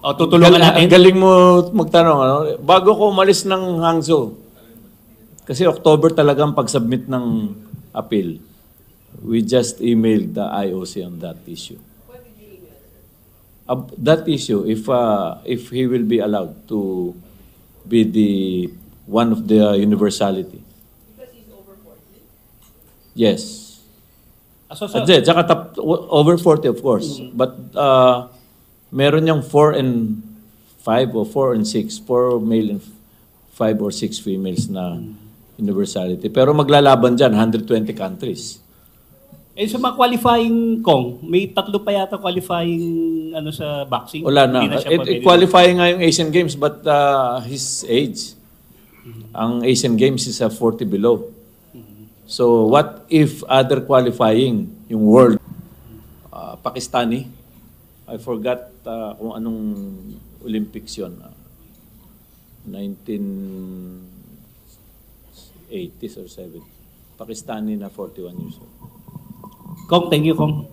O, tutulungan natin. Ang galing mo magtanong. Ano? Bago ko umalis ng Hangzhou, kasi October talagang pag-submit ng appeal, we just emailed the IOC on that issue. That issue, if he will be allowed to be the one of the universality. Yes. So, Tsaka over 40 of course. But meron niyang 4 and 5 o 4 and 6, 4 male and 5 or 6 females na universality. Pero maglalaban dyan, 120 countries. eh, sa mga qualifying Kong, may 3 pa yata qualifying ano sa boxing. Wala na. Hindi siya pwede. Qualifying nga yung Asian Games but his age. Ang Asian Games is 40 below. So what if other qualifying, yung world, Pakistani, I forgot kung anong Olympics yun. 1980s or 70s. Pakistani na 41 years old. Kong, thank you, Kong.